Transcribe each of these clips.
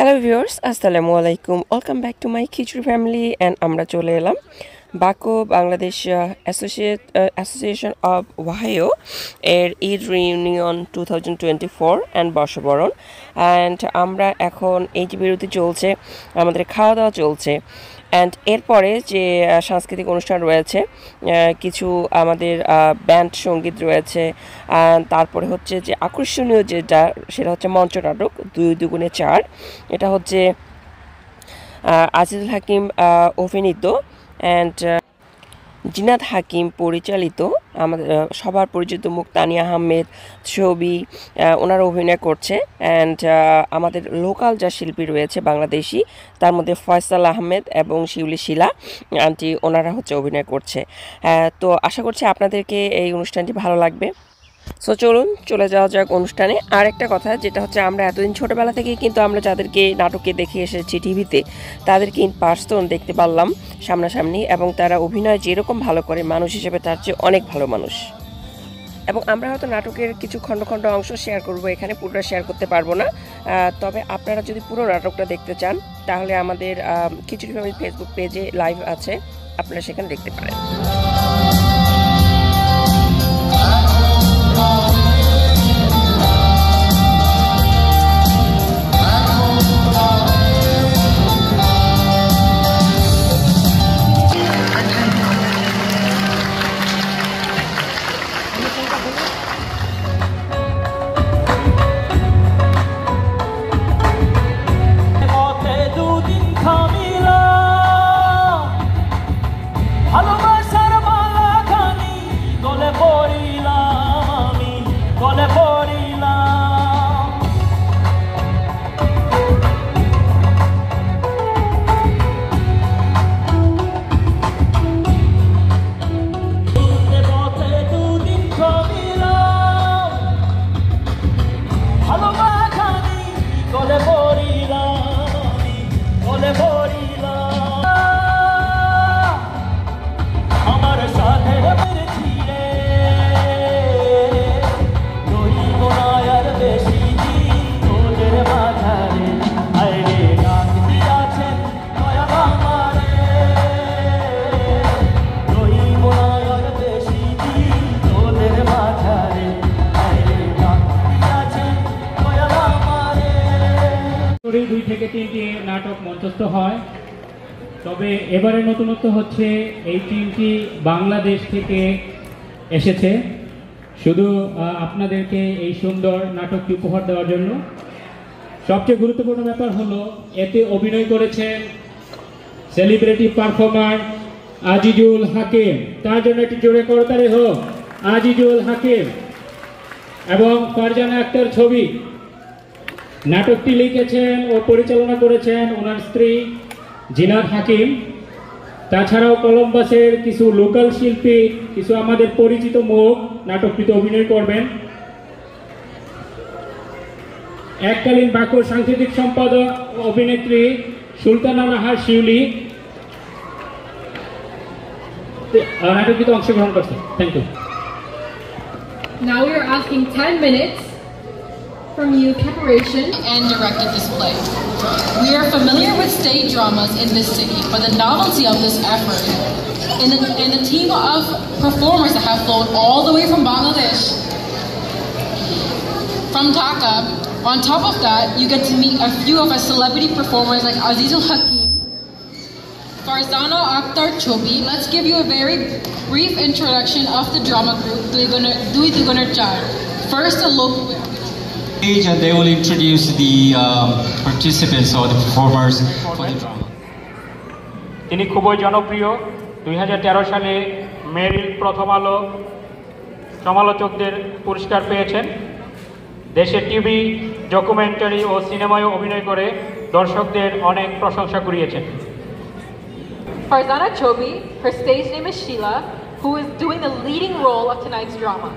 Hello viewers, আসসালামু আলাইকুম। Welcome back to my khichuri family and আমরা চলে এলাম বাকো বাংলাদেশ অ্যাসোসিয়েশন অব ওহাইও এর ঈদ রিউনিয়ন 2024 অ্যান্ড বর্ষবরণ। অ্যান্ড আমরা এখন এই যে বিরতি চলছে, আমাদের খাওয়া দাওয়া চলছে। অ্যান্ড এরপরে যে সাংস্কৃতিক অনুষ্ঠান রয়েছে, কিছু আমাদের ব্যান্ড সঙ্গীত রয়েছে। তারপরে হচ্ছে যে আকর্ষণীয় যেটা, সেটা হচ্ছে মঞ্চনাটক 2 দুগুণে 4। এটা হচ্ছে আজিজুল হাকিম অভিনীত অ্যান্ড জিনাত হাকিম পরিচালিত, আমাদের সবার পরিচিত মুখ তানিয়া আহমেদ ছবি, ওনারা অভিনয় করছে। অ্যান্ড আমাদের লোকাল যা শিল্পী রয়েছে বাংলাদেশি, তার মধ্যে ফয়সাল আহমেদ এবং শিউলি শিলা আন্টি, ওনারা হচ্ছে অভিনয় করছে। তো আশা করছি আপনাদেরকে এই অনুষ্ঠানটি ভালো লাগবে। সো চলুন চলে যাওয়া যাক অনুষ্ঠানে। আর একটা কথা, যেটা হচ্ছে আমরা এতদিন ছোটোবেলা থেকেই কিন্তু আমরা যাদেরকে নাটকে দেখে এসেছি টিভিতে, তাদেরকে ইন পার্সন দেখতে পারলাম সামনাসামনি, এবং তারা অভিনয় যেরকম ভালো করে, মানুষ হিসেবে তার চেয়ে অনেক ভালো মানুষ। এবং আমরা হয়তো নাটকের কিছু খণ্ড খণ্ড অংশ শেয়ার করব, এখানে পুরোটা শেয়ার করতে পারবো না। তবে আপনারা যদি পুরো নাটকটা দেখতে চান, তাহলে আমাদের খিচুড়ি ফ্যামিলি ফেসবুক পেজে লাইভ আছে, আপনারা সেখানে দেখতে পারেন। দুই থেকে তিনটি নাটক মঞ্চস্থ হয়। তবে এবারে নতুনত্ব হচ্ছে এই তিনটি বাংলাদেশ থেকে এসেছে, শুধু আপনাদেরকে এই সুন্দর নাটকটি উপহার দেওয়ার জন্য। সবচেয়ে গুরুত্বপূর্ণ ব্যাপার হলো, এতে অভিনয় করেছেন সেলিব্রিটি পারফর্মার আজিজুল হাকিম। তার জন্য একটি জোরে করতালি হোক আজিজুল হাকিম। এবং ফারজানা আক্তার ছবি। নাটকটি লিখেছেন ও পরিচালনা করেছেন ওনার স্ত্রী জিনাত হাকিম। তাছাড়াও কলম্বাসের কিছু লোকাল শিল্পী, কিছু আমাদের পরিচিত মুখ নাটকটিতে অভিনয় করবেন। এককালীন বাকুর সাংস্কৃতিক সম্পাদক অভিনেত্রী সুলতানা নাহার শিউলি নাটকটিতে অংশগ্রহণ করছেন। Thank you. Now we are asking 10 minutes from you, preparation and directed this play. We are familiar with stage dramas in this city, but the novelty of this effort and the team of performers that have flown all the way from Bangladesh, from Dhaka. On top of that, you get to meet a few of our celebrity performers like Azizul Hakim, Farzana Akhtar Chobi. Let's give you a very brief introduction of the drama group, Dui Dugunar Char. First, a local and they will introduce the participants or the performers for the drama. তিনি খুবই জনপ্রিয়। 2013 সালে মেরিল প্রথম আলো সমালোচকদের পুরস্কার পেয়েছেন। দেশে টিভি, ডকুমেন্টারি ও সিনেমায় অভিনয় করে দর্শকদের অনেক প্রশংসা কুড়িয়েছেন। Farzana Chobi, her stage name is Sheila, who is doing the leading role of tonight's drama.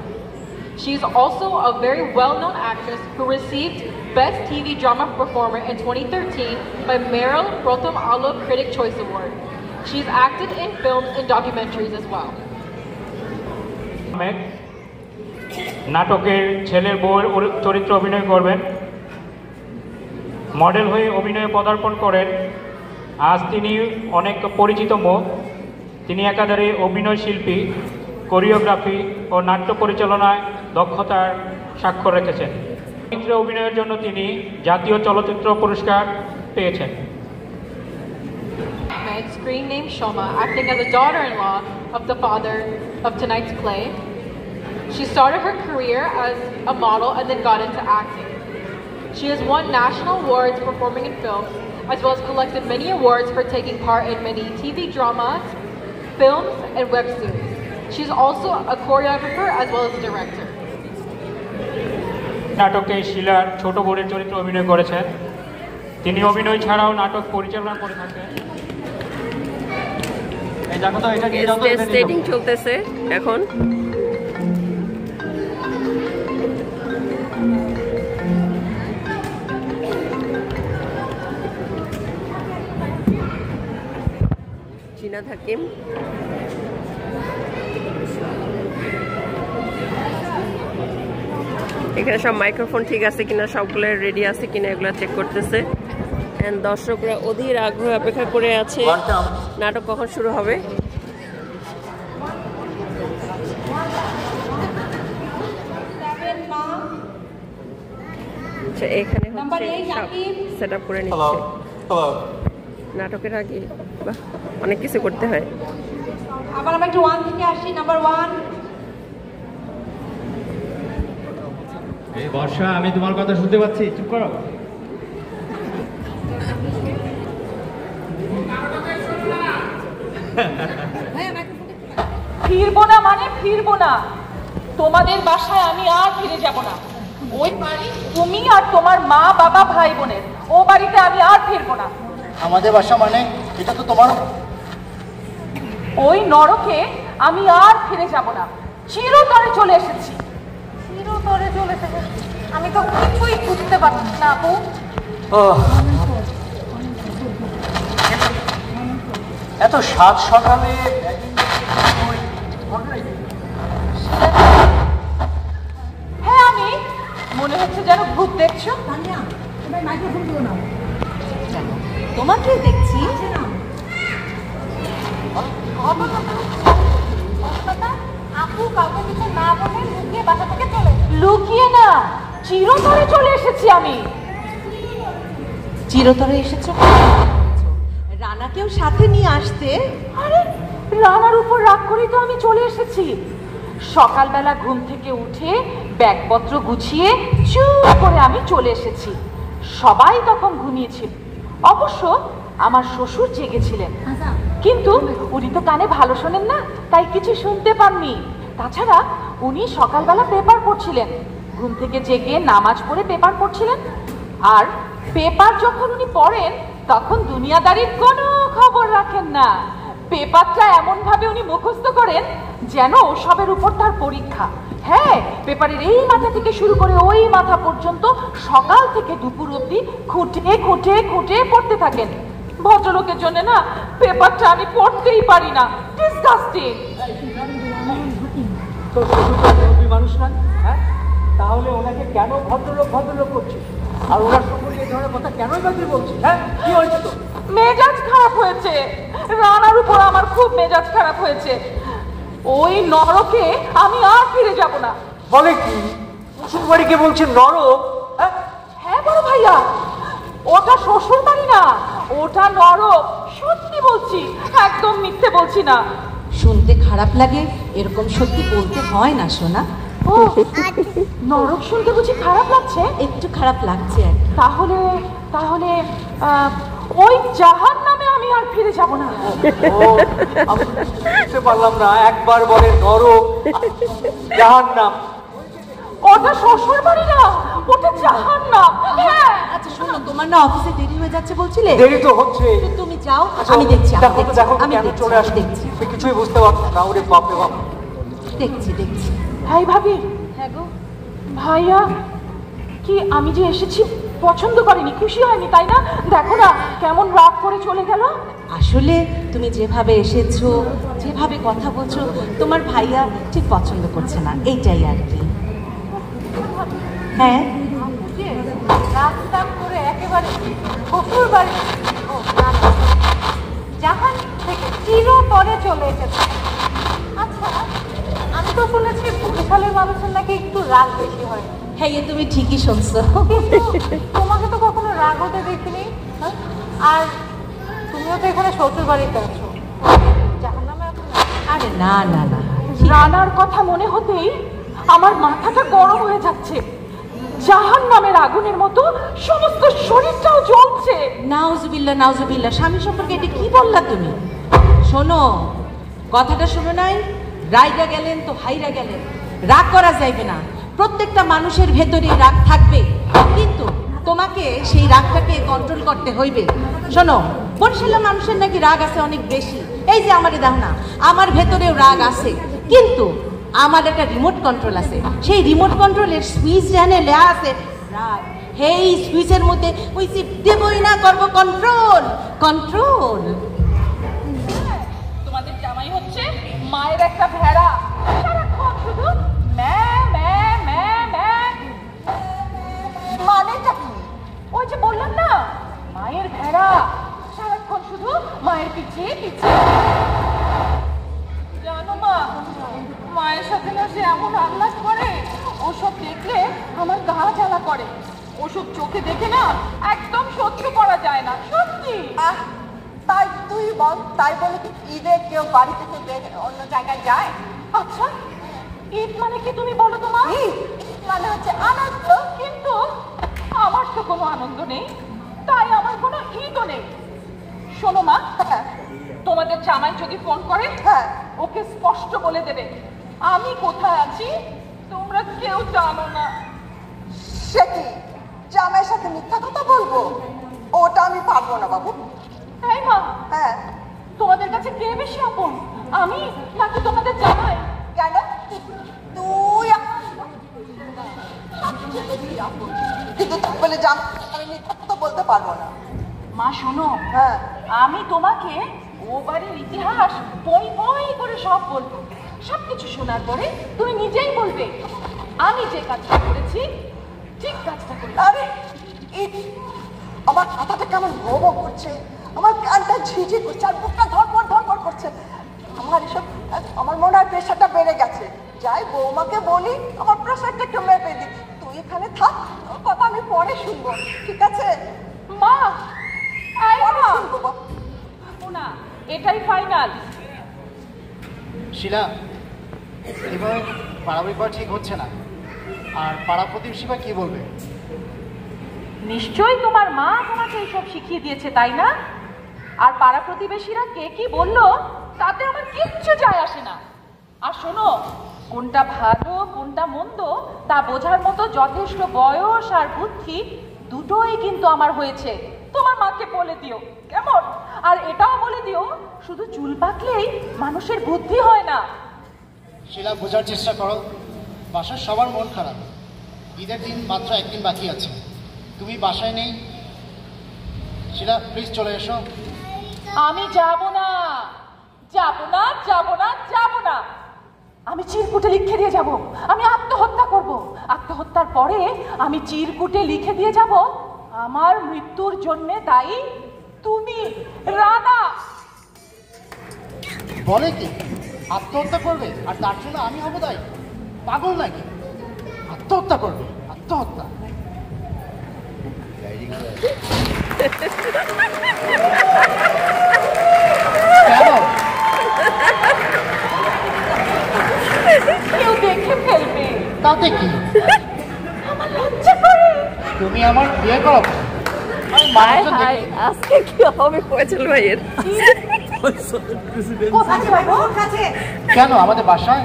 She is also a very well-known actress who received Best TV Drama Performer in 2013 by Meryl Prothom Alo Critic Choice Award. She's acted in films and documentaries as well. নাটকের ছেলের বউয়ের চরিত্রে অভিনয় করবেন। Model হয়ে অভিনয়ে পদার্পণ করেন। আজ তিনি অনেক পরিচিত মুখ। তিনি একাধারে অভিনয় শিল্পী, কোরিওগ্রাফি ও নাট্য পরিচালনায় দক্ষতার স্বাক্ষর রেখেছেন। চলচ্চিত্রে অভিনয়ের জন্য তিনি জাতীয় চলচ্চিত্র পুরস্কার পেয়েছেন। Screen name Shoma, acting as a daughter-in-law of the father of tonight's play. She started her career as a model and then got into acting. She has won national awards performing in films, as well as collected many awards for taking part in many TV dramas, films, and web series. She's also a choreographer as well as a director. নাটকে শিলার ছোট বোনের চরিত্রে অভিনয় করেছেন। তিনি অভিনয় ছাড়াও নাটক পরিচালনা করে থাকেন। সেটিং চলতেছে এখন। জিনাত হাকিম এখানে সব মাইক্রোফোন ঠিক আছে কিনা, সবগুলো রেডি আছে কিনা এগুলো চেক করতেছে। এন্ড দর্শকরা অধীর আগ্রহে অপেক্ষা করে আছে নাটক কখন শুরু হবে। আচ্ছা, এখানে হচ্ছে সব সেট আপ করে নিচ্ছে নাটকের আগে। বাহ, অনেক কিছু করতে হয়। আবার আমরা একটু 1 থেকে আসি। নাম্বার 1। এই বর্ষা, আমি তোমার কথা শুনতে পাচ্ছি, চুপ করো। ফিরবো না মানে ফিরবো না। তোমাদের বাসায় আমি আর ফিরে যাব না। ওই বাড়ি তুমি আর তোমার মা বাবা ভাই বোনের, ও বাড়িতে আমি আর ফিরবো না। আমাদের বাসা মানে এটা তো তোমার। ওই নরকে আমি আর ফিরে যাব না। চিরতরে চলে এসেছি। চিরতরে চলে এসেছি। আমি তো কিছুই বুঝতে পারছি না আপু। এত সাত সকালে হ্যাঁ, আমি মনে হচ্ছে যেন ভূত দেখছো। তোমাকে দেখছি। আপু কাউকে কিছু না বলে লুকিয়ে বাসা থেকে চলে। লুকিয়ে না, চিরতরে চলে এসেছি আমি। চিরতরে এসেছো? রানাকেও সাথে নিয়ে আসতে। আরে রানার উপর রাগ করেই তো আমি চলে এসেছি। সকালবেলা ঘুম থেকে উঠে ব্যাগপত্র গুছিয়ে চুপ করে আমি চলে এসেছি। সবাই তখন ঘুমিয়েছিল। অবশ্য আমার শ্বশুর জেগেছিলেন, কিন্তু উনি তো কানে ভালো শোনেন না, তাই কিছু শুনতে পাননি। তাছাড়া উনি সকালবেলা পেপার পড়ছিলেন। ঘুম থেকে জেগে নামাজ পড়ে পেপার পড়ছিলেন। আর পেপার যখন উনি পড়েন তখন দুনিয়াদারির কোনো খবর রাখেন না। পেপারটা এমন ভাবে উনি মুখস্থ করেন যেন ওসবের উপর তার পরীক্ষা। হ্যাঁ, পেপারের এই মাথা থেকে শুরু করে ওই মাথা পর্যন্ত সকাল থেকে দুপুর অবধি খুঁটে খুঁটে খুঁটে পড়তে থাকেন। ভদ্রলোকের জন্য না পেপারটা আমি পড়তেই পারি না। ডিসগাস্টিং। মানুষ না, হ্যাঁ? তাহলে ওনাকে কেন ভদ্রলোক ভদ্রলোক করছিস? আর ওনার সম্পর্কে এই ধরনের কথা কেনই বা তুই বলছিস? হ্যাঁ, কি হয়েছে তো? মেজাজ খারাপ হয়েছে। রানার উপর আমার খুব মেজাজ খারাপ হয়েছে। ওই নরকে আমি আর ফিরে যাব না। বলে কি? শ্বশুর বাড়িকে বলছে নরক? হ্যাঁ বড় ভাইয়া, ওটা শ্বশুর বাড়ি না, ওটা নরক। সত্যি বলছি, একদম মিথ্যে বলছি না। শুনতে খারাপ লাগে, এরকম সত্যি বলতে হয় না সোনা। ও, নরক শুনতে বুঝি খারাপ লাগছে? একটু খারাপ লাগছে আর কি। তাহলে তাহলে ওই জাহান নামে আমি আর ফিরে যাব না। বুঝতে পারলাম না, একবার বলে নরক, জাহান্নাম। ওটা শ্বশুর বাড়ি না, ওটা জাহান্নাম। হ্যাঁ। আচ্ছা শোনো, তোমার না অফিসে দেরি হয়ে যাচ্ছে বলছিলে? দেরি তো হচ্ছে। তুমি যাও, আমি দেখছি। দেখো আমি কেন চলে আসছি, দেখছি। কিছুই বুঝতে পারছি না। ওরে বাপ রে বাপ। দেখছি। ভাই ভাবি। হ্যাঁ গো ভাইয়া, কি আমি যে এসেছি পছন্দ করেনি, খুশি হয়নি তাই না? দেখো না কেমন রাগ করে চলে গেল। আসলে তুমি যেভাবে এসেছো, যেভাবে কথা বলছো, তোমার ভাইয়া ঠিক পছন্দ করছে না, এইটাই আর কি। হ্যাঁ, রাগ করে একেবারে একেবারে শ্বশুর বাড়ি, ও না না, জাহান থেকে চিরতরে চলে এসেছে। আচ্ছা, আমি তো শুনেছি বরিশালের মানুষের নাকি একটু রাগ বেশি হয়। হ্যাঁ, এ তুমি ঠিকই শুনছো। তোমাকে তো কখনো রাগ হতে দেখিনি। হ্যাঁ? আর তুমিও তো এখানে শ্বশুর বাড়িতে আছো, জাহান্নামে এখন না। আরে না না না, রানার কথা মনে হতেই আমার মাথাটা গরম হয়ে যাচ্ছে। জাহান্নামের আগুনের মতো সমস্ত শরীরটাও জ্বলছে। নাউজুবিল্লাহ নাউজুবিল্লাহ, স্বামী সম্পর্কে এটা কি বললা তুমি? শোনো, কথাটা শোনো নাই, রাইরা গেলেন তো হাইরা গেলেন। রাগ করা যাইবে না, প্রত্যেকটা মানুষের ভেতরে রাগ থাকবে, কিন্তু তোমাকে সেই রাগটাকে কন্ট্রোল করতে হইবে। শোনো, বরিশালের মানুষের নাকি রাগ আছে অনেক বেশি। এই যে আমারে দেখো না, আমার ভেতরেও রাগ আছে, কিন্তু আমার একটা রিমোট কন্ট্রোল আছে। সেই রিমোট কন্ট্রোলের সুইচ জানে লেয়া আছে রাগ। এই সুইচের মধ্যে ওই চিপ দেবই না, করবো কন্ট্রোল কন্ট্রোল। তোমাদের জামাই হচ্ছে মায়ের একটা ভেড়া, সারাক্ষণ শুধু ম্যা ম্যা ম্যা ম্যা। মানেটা কি? ওই যে বললাম না, মায়ের ভেড়া, সারাক্ষণ শুধু মায়ের পিছে পিছে। জানো মা, মায়ের সাথে না সে এমন আহ্লাদ করে, ওসব দেখলে আমার গা জ্বালা করে। ওসব চোখে দেখে না একদম সহ্য করা যায় না, সত্যি। তাই তুই বল, তাই বলে কি ঈদে কেউ বাড়ি থেকে অন্য জায়গায় যায়? আচ্ছা, ঈদ মানে কি তুমি বলো তো মা? ঈদ মানে হচ্ছে আনন্দ, কিন্তু আমার তো কোনো আনন্দ নেই, তাই আমার কোনো ঈদও নেই। শোনো মা, তোমাদের জামাই যদি ফোন করে, ওকে স্পষ্ট বলে দেবে আমি কোথায় আছি তোমরা কেউ জানো না। সে কি জামাইয়ের সাথে মিথ্যা কথা বলবো? ওটা আমি পারবো না বাবু। তাই মা? হ্যাঁ। তোমাদের কাছে কে বেশি আপন, আমি নাকি তোমাদের জামাই? কেন তুই কিন্তু তুই বলে জাম, আমি মিথ্যা কথা বলতে পারবো না। মা শোনো, হ্যাঁ, আমি তোমাকে ও বাড়ির ইতিহাস বই বই করে সব বলবো। সবকিছু শোনার পরে তুমি নিজেই বলবে আমি যে কাজটা করেছি ঠিক কাজটা করেছি। আরে আমার মাথাটা কেমন ভো করছে, আমার কানটা ঝিঝি করছে, আর বুকটা ধরপড় ধরপড় করছে। আমার এসব, আমার মনে হয় প্রেশারটা বেড়ে গেছে। যাই বৌমাকে বলি আমার প্রেশারটা একটু মেপে দিই। তুই এখানে থাক, কথা আমি পরে শুনবো, ঠিক আছে? মা না, এটাই ফাইনাল। শিলা, এভাবে বাড়াবাড়ি করা ঠিক হচ্ছে না। আর পাড়া প্রতিবেশীরা কি বলবে? নিশ্চয়ই তোমার মা তোমাকে এইসব শিখিয়ে দিয়েছে, তাই না? আর পাড়া প্রতিবেশীরা কে কি বললো তাতে আমার কিচ্ছু যায় আসে না। আর শোনো, কোনটা ভালো কোনটা মন্দ তা বোঝার মতো যথেষ্ট বয়স আর বুদ্ধি দুটোই কিন্তু আমার হয়েছে। তোমার মাকে বলে দিও, কেমন? আর এটাও বলে দিও, শুধু চুল পাকলেই মানুষের বুদ্ধি হয় না। শিলা, বোঝার চেষ্টা করো, বাসার সবার মন খারাপ। ঈদের দিন মাত্র একদিন বাকি আছে, তুমি বাসায় নেই। শিলা, প্লিজ চলে এসো। আমি যাব না, যাব না, যাব না, যাব না। আমি চিরকুটে লিখে দিয়ে যাব আমি আত্মহত্যা করব। আত্মহত্যার পরে আমি চিরকুটে লিখে দিয়ে যাব আমার মৃত্যুর জন্য দায়ী তুমি, রানা। বলে কি আত্মহত্যা করবে আর তার জন্য আমি হব দায়ী? পাগল নাকি? আত্মহত্যা করবে? আত্মহত্যা? কেউ দেখে ফেলবে, তাতে কি? আমার লজ্জা করে। তুমি আমার বিয়ে করাবো? আজকে কি হবে ফয়সাল ভাইয়ের? কেন আমাদের বাসায়?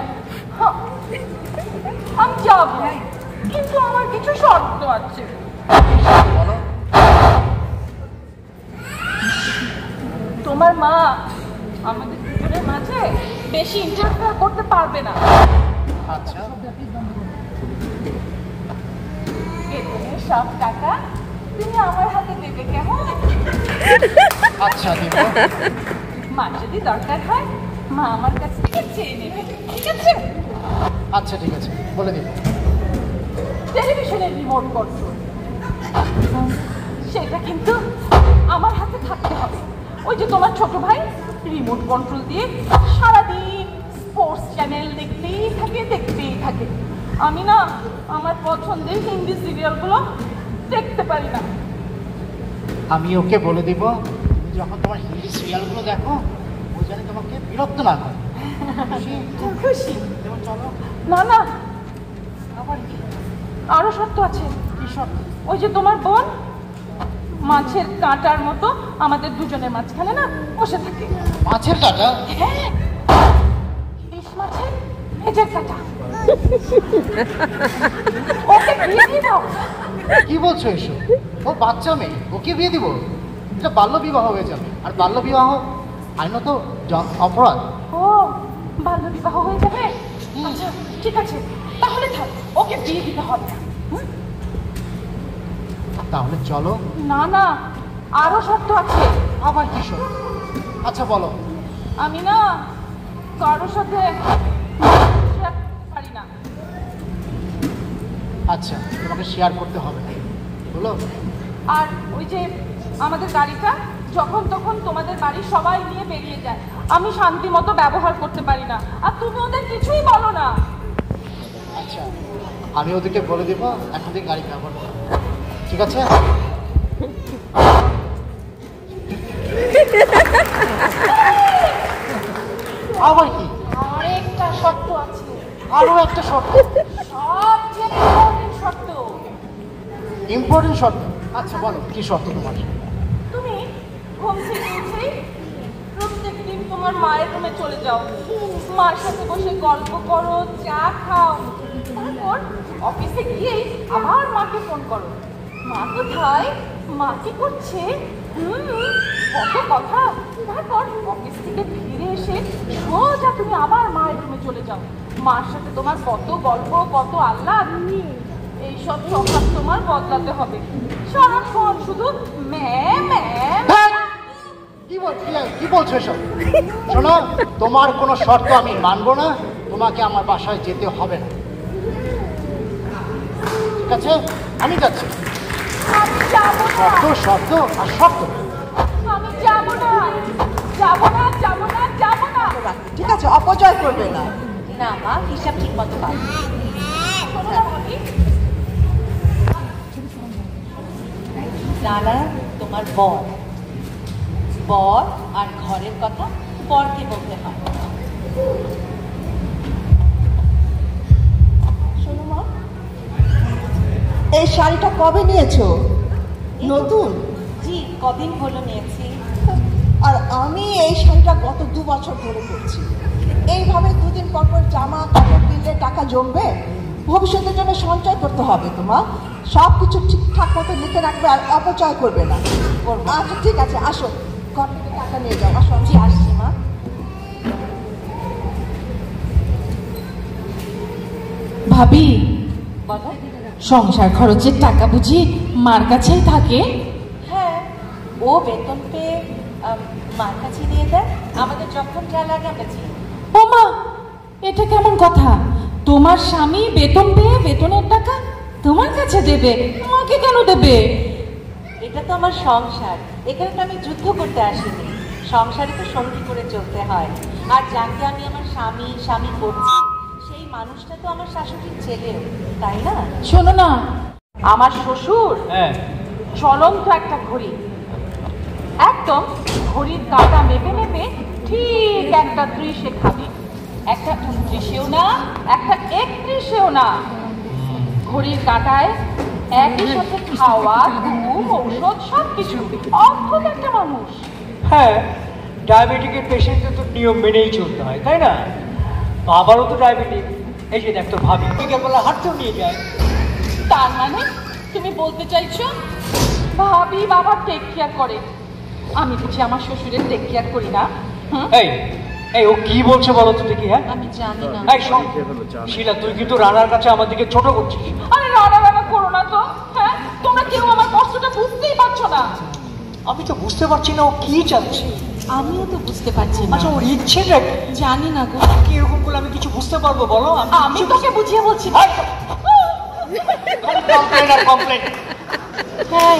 আমি যাব, কিন্তু আমার কিছু শর্ত আছে। তোমার মা আমাদের দুজনের মাঝে বেশি ইন্টারফেয়ার করতে পারবে না। আচ্ছা, বেতনের সব টাকা তুমি আমার হাতে দেবে, কেমন? আচ্ছা দেব। মা যদি দরকার হয় মা আমার কাছ থেকে চেয়ে নেবে, ঠিক আছে? আচ্ছা ঠিক আছে, বলে দিব। টেলিভিশনের রিমোট কন্ট্রোল, সেটা কিন্তু আমার হাতে থাকতে হবে। ওই যে তোমার ছোট ভাই রিমোট কন্ট্রোল দিয়ে সারাদিন স্পোর্টস চ্যানেল দেখতেই থাকে। আমি না আমার পছন্দের হিন্দি সিরিয়ালগুলো দেখতে পারি না। আমি ওকে বলে দিব তুমি যখন তোমার হিন্দি সিরিয়ালগুলো দেখো ও যেন তোমাকে বিরক্ত না করে। খুশি? চলো। না না, আবার কি আরো শর্ত আছে। কি শর্ত? ওই যে তোমার বোন মাছের কাঁটার মতো আমাদের দুজনের মাঝখানে না বসে থাকে। মাছের কাঁটা? হ্যাঁ, ইলিশ মাছের ভেজের কাঁটা। ওকে বিয়ে দিয়ে দাও। কি বলছো এসব? ও বাচ্চা মেয়ে, ওকে বিয়ে দিব? এটা বাল্য বিবাহ হয়ে যাবে, আর বাল্য বিবাহ আইনত অপরাধ। ও, বাল্য বিবাহ হয়ে যাবে? আচ্ছা ঠিক আছে, তাহলে থাক, ওকে বিয়ে দিতে হবে না। তাহলে চলো। না না, আরো শর্ত আছে। আবার কি শর্ত? আচ্ছা বলো। আমি না কারোর সাথে পারি না। আচ্ছা, তোমাকে শেয়ার করতে হবে, বলো। আর ওই যে আমাদের গাড়িটা যখন তখন তোমাদের বাড়ির সবাই নিয়ে বেরিয়ে যায়, আমি শান্তি মতো ব্যবহার করতে পারি না, আর তুমি ওদের কিছুই বলো না। আচ্ছা, আমি ওদেরকে বলে দেব এখন থেকে গাড়ি ব্যবহার করো, ঠিক আছে? আবার কি? আরেকটা শর্ত আছে। আরো একটা শর্ত? সবচেয়ে ইম্পর্টেন্ট শর্ত। ইম্পর্টেন্ট শর্ত? আচ্ছা বলো, কি শর্ত তোমার? তুমি ঘুম থেকে উঠেই প্রত্যেকদিন তোমার মায়ের রুমে চলে যাও, মার সাথে বসে গল্প করো, চা খাও, তারপর অফিসে গিয়েই আবার মাকে ফোন করো। মা কোথায়, মা কি করছে, কত কথা। তারপর অফিস থেকে ফিরে এসে সোজা তুমি আবার মায়ের রুমে চলে যাও, মার সাথে তোমার কত গল্প, কত আহ্লাদ। এইসব স্বভাব তোমার বদলাতে হবে। সারাক্ষণ শুধু কি বলছো এসব? শোনো, তোমার কোনো শর্ত আমি মানবো না, তোমাকে আমার বাসায় যেতে হবে না, ঠিক আছে? আমি যাচ্ছি। শর্ত শর্ত আর শর্ত। আমি যাবো না, যাবো না, যাবো না, যাবো না। ঠিক আছে, অপচয় করবে না। না মা, হিসাব ঠিক মতো পাবে। নানা তোমার বর, বর আর ঘরের কথা বরকে বলতে হয়। শোনো মা, এই শাড়িটা কবে নিয়েছো? নতুন? জি, কদিন হলো নিয়েছি। আর আমি এই শাড়িটা গত 2 বছর ধরে পরছি। এইভাবে দুদিন পর পর জামা কাপড় কিনলে টাকা জমবে? ভবিষ্যতের জন্য সঞ্চয় করতে হবে তোমার। সব কিছু ঠিকঠাক মতো লিখে রাখবে আর অপচয় করবে না। আচ্ছা ঠিক আছে, আসো, ঘর থেকে টাকা নিয়ে যাও। আসো। জি আসছি মা। ভাবি, বলো। সংসার খরচের টাকা বুঝি মার কাছেই থাকে? হ্যাঁ, ও বেতন পেয়ে মার কাছে দিয়ে দেয়, আমাদের যখন যা লাগে আমরা দিই। ও মা, এটা কেমন কথা? তোমার স্বামী বেতন পেয়ে বেতনের টাকা তোমার কাছে দেবে, আমাকে কেন দেবে? এটা তো আমার সংসার, এখানে তো আমি যুদ্ধ করতে আসিনি। সংসারে তো সঙ্গী করে চলতে হয়, আর যাকে আমি আমার স্বামী করছি সেই মানুষটা তো আমার শাশুড়ির ছেলেও, তাই না? শোনো না, আমার শ্বশুর চলন্ত একটা ঘড়ি, একদম ঘড়ির কাঁটা মেপে মেপে ঠিক একটা 30-এ খাবে, একটা 29-এও না, একটা 31-এও না। ঘড়ির কাঁটায় একই সাথে খাওয়া, ঘুম, ঔষধ সবকিছু। অদ্ভুত একটা মানুষ। হ্যাঁ, ডায়াবেটিকের পেশেন্টদের তো নিয়ম মেনেই চলতে হয়, তাই না? বাবারও তো ডায়াবেটিক, এই যে দেখ তো ভাবি বিকেল বেলা হাঁটতেও নিয়ে যায়। তার মানে তুমি বলতে চাইছো ভাবি বাবার টেক কেয়ার করে, আমি বুঝি আমার শ্বশুরের টেক কেয়ার করি না? এই ও কি বলছে বলো তো দেখি। হ্যাঁ, আমি জানি না। এই শোন শিলা, তুই কিন্তু রানার কাছে আমাদেরকে ছোট করছিস। আরে রানা করো না তো। হ্যাঁ, তোমরা কেউ আমার কষ্টটা বুঝতেই পারছো না। আমি তো বুঝতে পারছি না ও কি চাচ্ছে। আমিও তো বুঝতে পারছি না। আচ্ছা, ওর ইচ্ছেটা জানি না গো। কি এরকম করে আমি কিছু বুঝতে পারবো বলো? আমি তোকে বুঝিয়ে বলছি। কমপ্লেন আর কমপ্লেন। হ্যাঁ,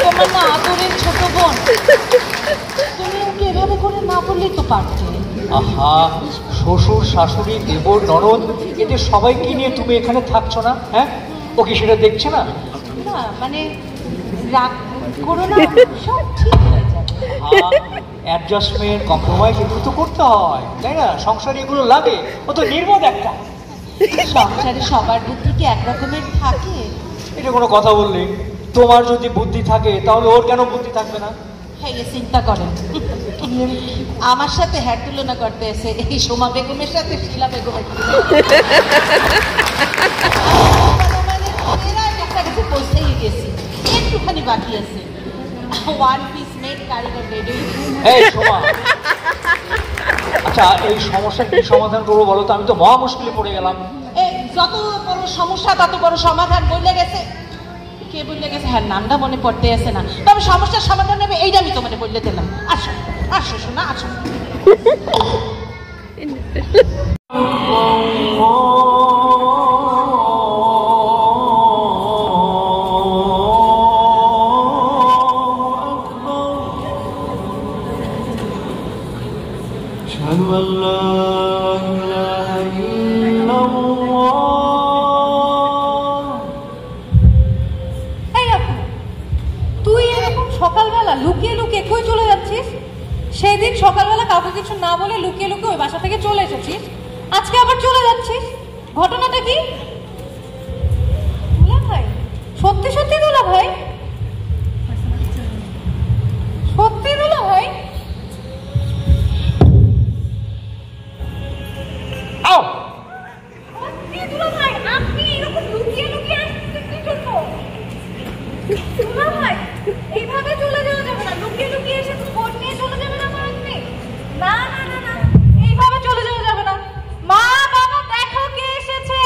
তোমার না আদরের ছোট বোন, তুমি ওকে এভাবে করে না বললেই তো পারতে। আহা, শ্বশুর শাশুড়ি দেবর ননদ এদের সবাইকে নিয়ে তুমি এখানে থাকছো না? হ্যাঁ, ও কি সেটা দেখছে না? না মানে রাগ করো না, সব ঠিক হয়ে যাবে। অ্যাডজাস্টমেন্ট কম্প্রোমাইজ এগুলো তো করতে হয়, তাই না? সংসারে এগুলো লাগে। ও তো নির্বোধ একটা। সংসারে সবার বুদ্ধি কি একরকমের থাকে? এটা কোনো কথা বললি? তোমার যদি বুদ্ধি থাকে তাহলে ওর কেন বুদ্ধি থাকবে না? হ্যাঁ, চিন্তা করেন, আমার সাথে হ্যাঁ তুলনা করতে এসে এই সোমা বেগমের সাথে শিলা বেগমের পৌঁছেই গেছি, একটুখানি বাকি আছে। ওয়ান পিস মেড কারিগর রেডি। এই সোমা, আচ্ছা এই সমস্যার কি সমাধান করবো বলো তো? আমি তো মহা মুশকিলে পড়ে গেলাম। এই যত বড় সমস্যা তত বড় সমাধান বলে গেছে। কে বললে গেছে? হ্যাঁ, নামটা মনে পড়তে আসে না, তবে সমস্যার সমাধান নেবে এইটা আমি তোমাকে বললে দিলাম। আসো আসো শোনা, আসো। সকালবেলা লুকিয়ে লুকিয়ে কই চলে যাচ্ছিস? সেদিন সকালবেলা কাউকে কিছু না বলে লুকিয়ে লুকিয়ে ওই বাসা থেকে চলে এসেছিস, আজকে আবার চলে যাচ্ছিস, ঘটনাটা কি? দুলা ভাই, সত্যি সত্যি দুলা ভাই? সত্যি দুলা ভাই? সত্যি দুলা ভাই, আপনি এরকম লুকিয়ে লুকিয়ে আসছেন কি জন্য? দুলা ভাই, এইভাবে চলে যাওয়া যাবে না, লুকিয়ে লুকিয়ে এসে ফোন নিয়ে চলে যাবেন আমার আপনি। না না না না, এইভাবে চলে যাওয়া যাবে না। মা বাবা দেখো কে এসেছে।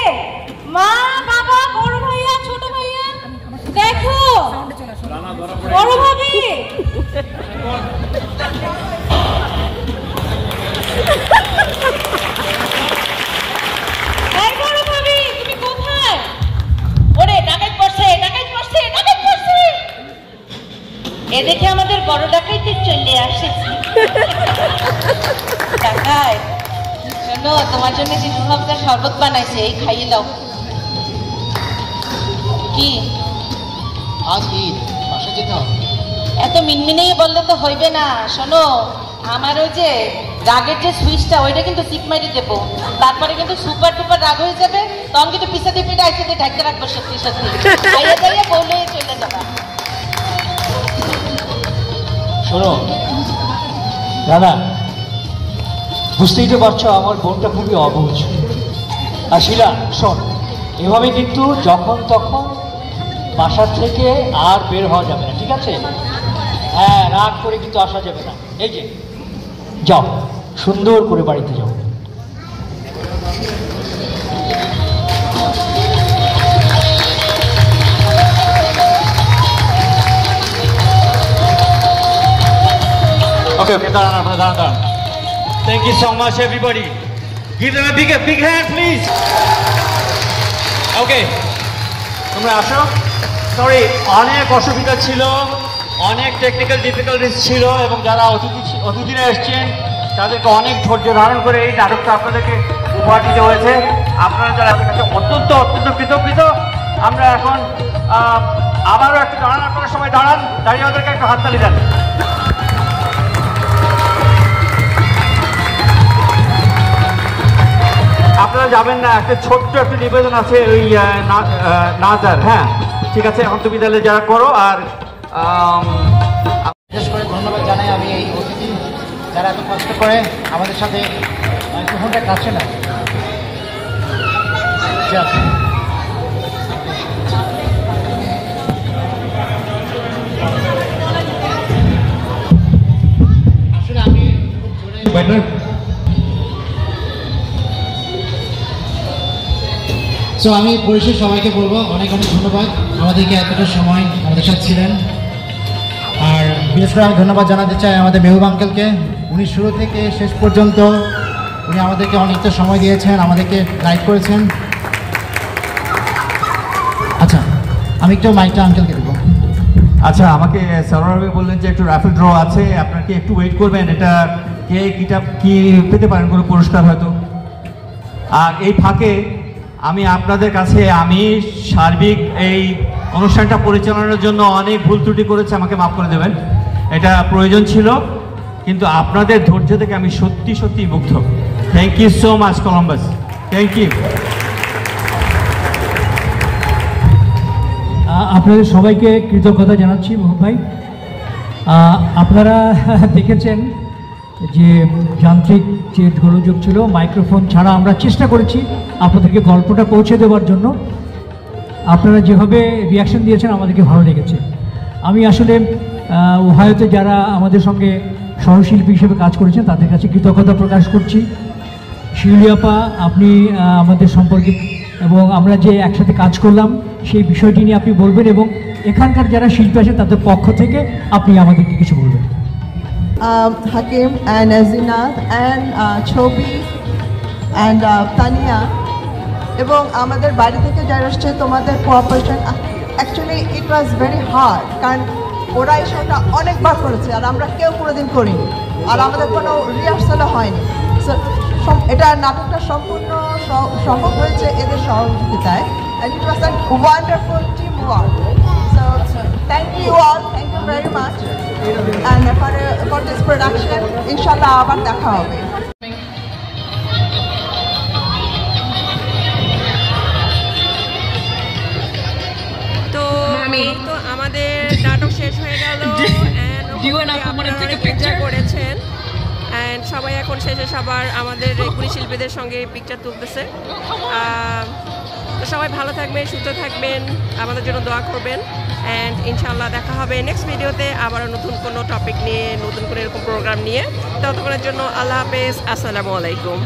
মা বাবা, বড় ভাইয়া, ছোট ভাইয়া, দেখো বড় ভাবি। এই বড় ভাবি, তুমি কোথায়? ওরে ডাকাত পড়ছে, ডাকাত পড়ছে, ডাকাত পড়ছে। এ দেখে আমাদের বড় ডাকাইতে চলে আসেছি। ডাকাই, শোনো, তোমার জন্য যে দুহাবদার শরবত বানাইছে, এই খাইয়ে দাও। কি আজ ঈদ, বাসা যেতে হবে। এত মিনমিনেই বললে তো হইবে না। শোনো, আমার ওই যে রাগের যে সুইচটা, ওইটা কিন্তু চিপ মারি দেবো, তারপরে কিন্তু সুপার টুপার রাগ হয়ে যাবে, তখন কিন্তু পিছাতে পিঠে আইসাতে ঢাকতে রাখবো। সত্যি সত্যি খাইয়ে দাইয়ে বলে চলে যাবা। শোনো দাদা, বুঝতেই তো পারছো আমার বোনটা খুবই অবুঝ। আর শিলা শোন, এভাবে কিন্তু যখন তখন বাসার থেকে আর বের হওয়া যাবে না, ঠিক আছে? হ্যাঁ, রাগ করে কিন্তু আসা যাবে না। এই যে যাও, সুন্দর করে বাড়িতে যাও। Okay, দাঁড়ান। Thank you so much, everybody. Give them a big hand, please. Okay, তোমরা আসো। সরি, অনেক অসুবিধা ছিল, অনেক টেকনিক্যাল ডিফিকাল্টিস ছিল, এবং যারা অতিথিরা এসছেন তাদেরকে অনেক ধৈর্য ধারণ করে এই নাটকটা আপনাদেরকে উপহার দিতে হয়েছে। আপনারা যারা আপনার কাছে অত্যন্ত কৃতজ্ঞ। আমরা এখন আবারও একটু দাঁড়ান, আপনারা সবাই দাঁড়ান, দাঁড়িয়ে ওদেরকে একটু হাততালি দেন। আপনারা যাবেন না, একটা ছোট্ট একটা নিবেদন আছে ওই নাজার। হ্যাঁ ঠিক আছে, এখন তুমি তাহলে যারা করো। আর বিশেষ করে ধন্যবাদ জানাই আমি এই অতিথি যারা এত কষ্ট করে আমাদের সাথে মাইক্রোফোনটা কাছে না। আসলে আমি সো আমি পরিশেষ সবাইকে বলবো অনেক ধন্যবাদ আমাদেরকে এতটা সময় আমাদের সাথে ছিলেন। আর বিশেষ করে আমি ধন্যবাদ জানাতে চাই আমাদের মেহবুব আঙ্কেলকে। উনি শুরু থেকে শেষ পর্যন্ত উনি আমাদেরকে অনেকটা সময় দিয়েছেন, আমাদেরকে গাইড করেছেন। আচ্ছা, আমি আমি একটু মাইকটা আঙ্কেলকে দেবো। আচ্ছা, আমাকে সরোয়ার ভাই বললেন যে একটু রাফেল ড্র আছে, আপনার কি একটু ওয়েট করবেন? এটা কে কি পেতে পারেন কোনো পুরস্কার হয়তো। আর এই ফাঁকে আমি আপনাদের কাছে আমি সার্বিক এই অনুষ্ঠানটা পরিচালনার জন্য অনেক ভুল ত্রুটি করেছি, আমাকে মাফ করে দেবেন। এটা প্রয়োজন ছিল, কিন্তু আপনাদের ধৈর্য থেকে আমি সত্যি সত্যি মুগ্ধ। Thank you so much Columbus, thank you. আপনাদের সবাইকে কৃতজ্ঞতা জানাচ্ছি মোহন ভাই। আপনারা দেখেছেন যে যান্ত্রিক যে গোলযোগ ছিল, মাইক্রোফোন ছাড়া আমরা চেষ্টা করেছি আপনাদেরকে গল্পটা পৌঁছে দেওয়ার জন্য। আপনারা যেভাবে রিয়াকশন দিয়েছেন আমাদেরকে ভালো লেগেছে। আমি আসলে ওহায়োতে যারা আমাদের সঙ্গে সহশিল্পী হিসেবে কাজ করেছেন তাদের কাছে কৃতজ্ঞতা প্রকাশ করছি। শিউলি আপা, আপনি আমাদের সম্পর্কে এবং আমরা যে একসাথে কাজ করলাম সেই বিষয়টি নিয়ে আপনি বলবেন, এবং এখানকার যারা শিল্পী আছেন তাদের পক্ষ থেকে আপনি আমাদেরকে কিছু বলবেন। Hakim and Azinath and Chobi and Tania এবং আমাদের বাড়ি থেকে যারা আসছে তোমাদের cooperation, actually it was very hard, কারণ ওরা এই শোটা অনেকবার করেছে আর আমরা কেউ কোনোদিন করিনি, আর আমাদের কোনো রিহার্সালও হয়নি। সো এটা নাটকটা সম্পূর্ণ সম্ভব হয়েছে এদের সহযোগিতায়, and it was a wonderful teamwork. So thank you all, thank you very much, and for this production inshallah আবার দেখা হবে। তো তো আমাদের নাটক শেষ হয়ে গেল, পিকচার করেছেন অ্যান্ড সবাই এখন শেষে সবার আমাদের রেগুলি শিল্পীদের সঙ্গে পিকচার তুলতেছে। তো সবাই ভালো থাকবেন, সুস্থ থাকবেন, আমাদের জন্য দোয়া করবেন, অ্যান্ড ইনশাআল্লাহ দেখা হবে নেক্সট ভিডিওতে আবারও নতুন কোনো টপিক নিয়ে, নতুন কোনো এরকম প্রোগ্রাম নিয়ে। ততক্ষণের জন্য আল্লাহ হাফেজ, আসসালামু আলাইকুম।